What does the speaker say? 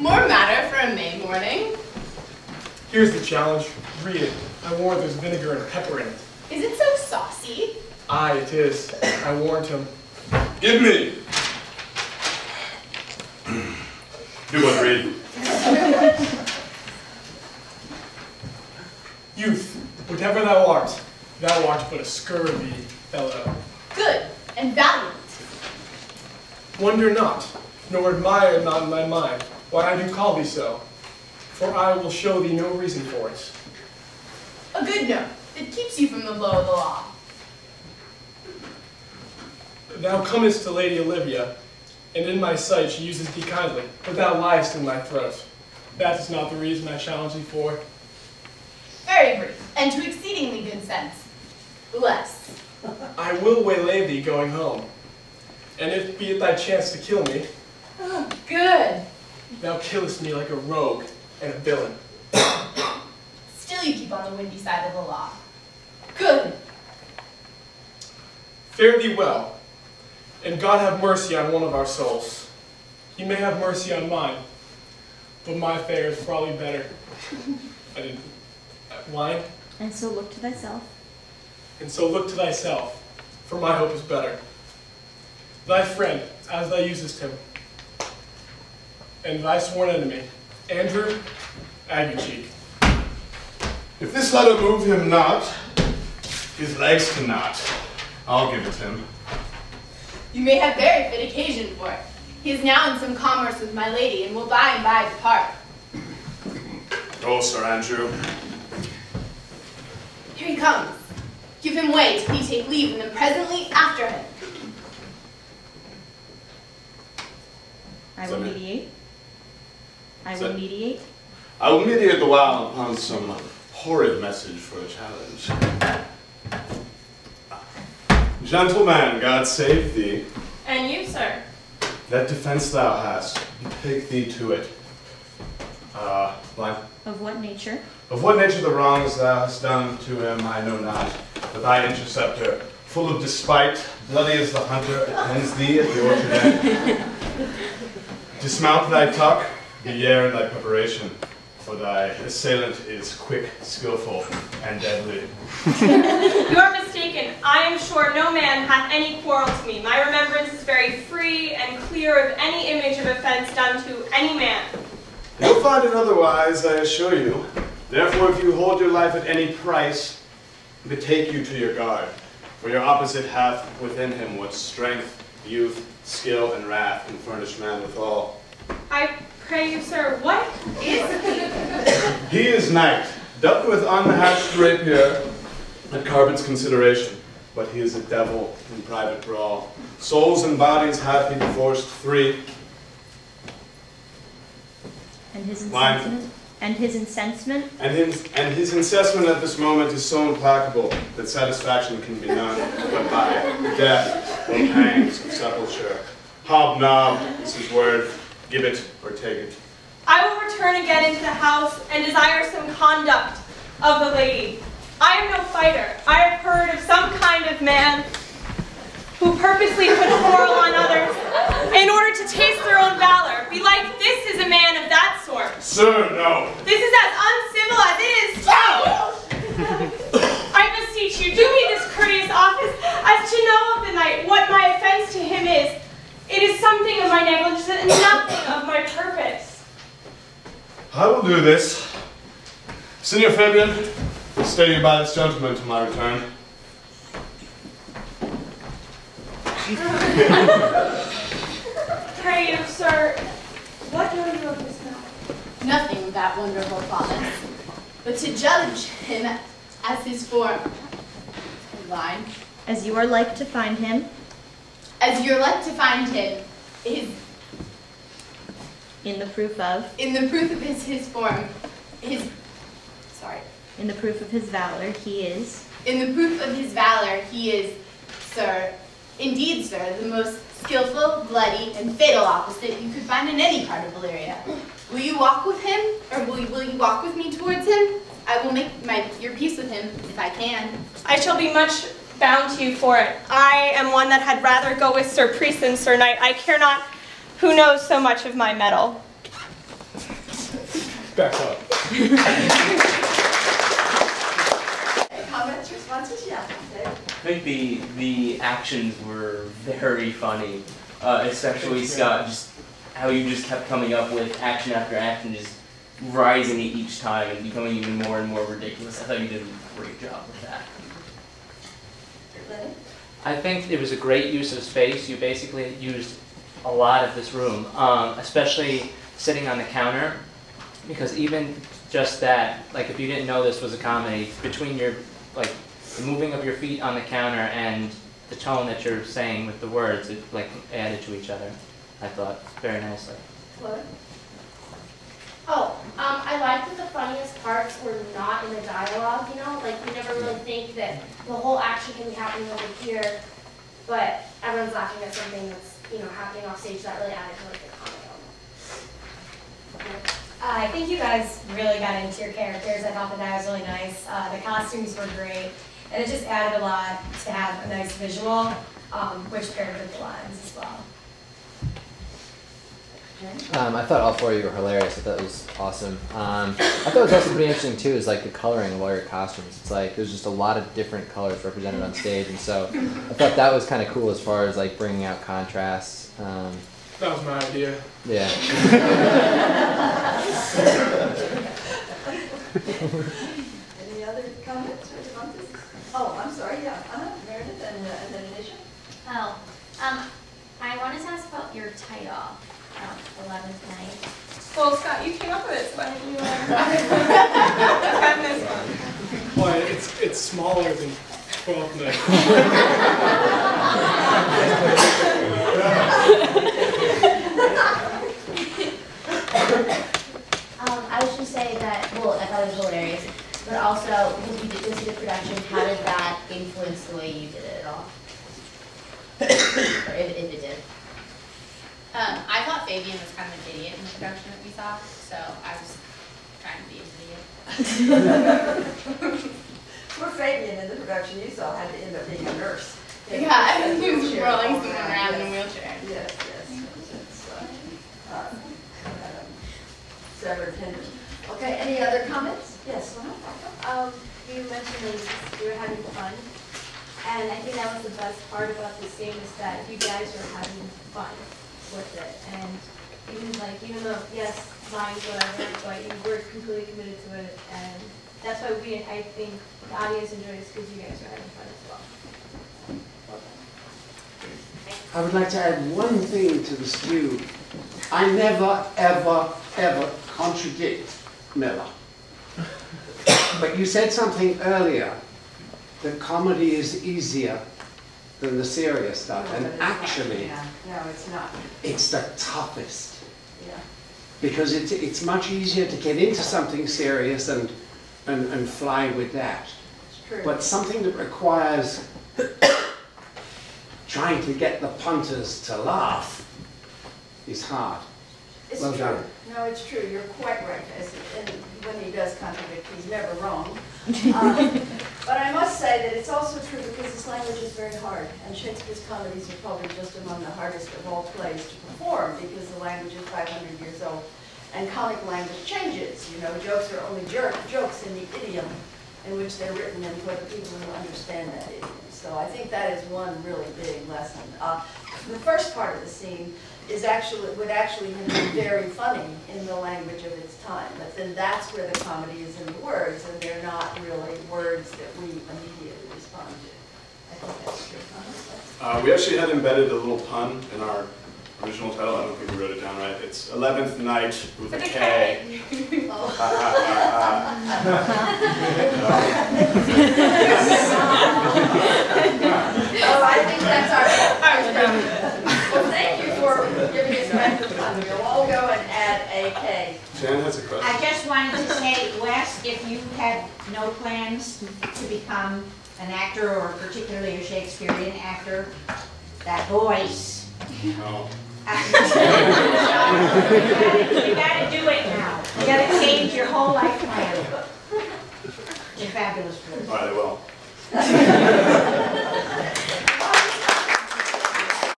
More matter for a May morning. Here's the challenge. Read it. I warrant there's vinegar and pepper in it. Is it so saucy? Aye, it is. I warned him. Give me! Do what, read. Youth, whatever thou art but a scurvy fellow. Good and valiant. Wonder not, nor admire not in thy mind, why I do call thee so. For I will show thee no reason for it. A good note that keeps you from the blow of the law. Thou comest to Lady Olivia, and in my sight she uses thee kindly, but thou liest in my throat. That is not the reason I challenge thee for. Very brief, and to exceedingly good sense. Less. I will waylay thee going home, and if be it thy chance to kill me, Oh, good. thou killest me like a rogue and a villain. Still you keep on the windy side of the law. Good. Fare thee well, and God have mercy on one of our souls. He may have mercy on mine, but my fare is probably better. I didn't. Wine? And so look to thyself. And so look to thyself, for my hope is better. Thy friend, as thou usest him, and thy sworn enemy, Andrew Aguecheek. If this letter move him not, his legs cannot. I'll give it him. You may have very fit occasion for it. He is now in some commerce with my lady, and will by and by depart. Oh, Sir Andrew. Here he comes. Give him way till he take leave, and then presently after him. I will mediate. I will mediate. I will mediate the while upon some horrid message for a challenge. Gentleman, God save thee. And you, sir. That defense thou hast, take thee to it. Blind. Of what nature? Of what nature the wrongs thou hast done to him, I know not. But thy interceptor, full of despite, bloody as the hunter, attends thee at the orchard end. Dismount thy tuck, beware in thy preparation, for thy assailant is quick, skillful, and deadly. You are mistaken. I am sure no man hath any quarrel to me. My remembrance is very free and clear of any image of offense done to any man. You'll find it otherwise, I assure you. Therefore, if you hold your life at any price, betake you to your guard, for your opposite hath within him what strength, youth, skill, and wrath can furnish man withal. I pray you, sir, what is he? He is knight, dubbed with unhatched rapier at Carbon's consideration, but he is a devil in private brawl. Souls and bodies hath he divorced free. And his Mine. incensement? And his incensement? And his incessant at this moment is so implacable that satisfaction can be none but by death or pangs of sepulture. Hobnob is his word. Give it or take it. I will return again into the house and desire some conduct of the lady. I am no fighter. I have heard of some kind of man who purposely put quarrel on others in order to taste their own valor. Belike this is a man of that sort. Sir, no. This is as uncivil as it is foul. I beseech you, do me this courteous office as to know of the knight what my offense to him is. It is something of my negligence and nothing of my purpose. I will do this. Signor Fabian, stay you by this gentleman till my return. Pray you, sir, what know you of this man? Nothing of that wonderful promise, but to judge him as his form. Line. As you are like to find him. As you're like to find him is In the proof of. in the proof of his form, In the proof of his valor, he is. in the proof of his valor, he is, sir, indeed, sir, the most skillful, bloody, and fatal opposite you could find in any part of Valyria. Will you walk with him, or will you walk with me towards him? I will make your peace with him if I can. I shall be much bound to you for it. I am one that had rather go with Sir Priest than Sir Knight. I care not who knows so much of my mettle. back up. Comments, responses? Yeah. Dave? I think the actions were very funny, especially Scott, just how you just kept coming up with action after action, just rising each time and becoming even more and more ridiculous. I thought you did a great job with that. Lenny? I think it was a great use of space. You basically used a lot of this room, especially sitting on the counter, because even just that, like if you didn't know this was a comedy, between your, like, the moving of your feet on the counter and the tone that you're saying with the words, it like added to each other, I thought, very nicely. Chloe? Oh, I liked that the funniest parts were not in the dialogue, you know? Like, you never really think that the whole action can be happening over here, but everyone's laughing at something that's, you know, happening off stage. That really added to, like, the comedy element. I think you guys really got into your characters. I thought that was really nice. The costumes were great, and it just added a lot to have a nice visual, which paired with the lines as well. I thought all four of you were hilarious. I thought it was awesome. I thought it was also pretty interesting too, is like the coloring of all your costumes. It's like there's just a lot of different colors represented on stage, and so I thought that was kind of cool as far as like bringing out contrasts. That was my idea. Yeah. Any other comments or responses? Oh, I'm sorry, yeah. Meredith and then Anisha. Oh, I wanted to ask about your title, 11th Night. Well, Scott, you came up with it, so why didn't you find this one? Well, it's smaller than 12th Night. I was just saying that, well, I thought it was hilarious, but also, because we did go see the production, how did that influence the way you did it at all? Or if it did. I thought Fabian was kind of an idiot in the production that we saw, so I was trying to be an idiot. Poor Fabian in the production you saw had to end up being a nurse. Yeah, he was rolling someone around in a wheelchair. Yes. Severed tendons. Okay, any other comments? Yes, You mentioned that you were having fun, and I think that was the best part about the scene is that you guys were having fun with it, and even though yes, lines whatever, but you were completely committed to it, and that's why I think the audience enjoyed it because you guys were having fun as well. I would like to add one thing to the stew. I never, ever, ever contradict Miller. But you said something earlier, that comedy is easier than the serious stuff, and actually, no, it's not. it's the toughest. Yeah. Because it's much easier to get into something serious and fly with that. It's true. But something that requires trying to get the punters to laugh is hard. It's Well true. done. No, it's true. You're quite right. And when he does contradict, he's never wrong. But I must say that it's also true because this language is very hard, and Shakespeare's comedies are probably just among the hardest of all plays to perform because the language is 500 years old, and comic language changes. You know, jokes are only jokes in the idiom in which they're written and for the people who understand that idiom. So I think that is one really big lesson. The first part of the scene would actually have been very funny in the language of its time, but then that's where the comedy is in the words, and they're not really words that we immediately respond to. I think that's true. We actually had embedded a little pun in our original title. I don't think we wrote it down right. It's 11th Night with a K. Oh, I think that's our. Well, thank you for giving us back the pun. We'll all go and add a K. Jan has a question. I just wanted to say, Wes, if you had no plans to become an actor or particularly a Shakespearean actor, that voice. No. You gotta do it now. You gotta change your whole life plan. You're fabulous. All right, I will.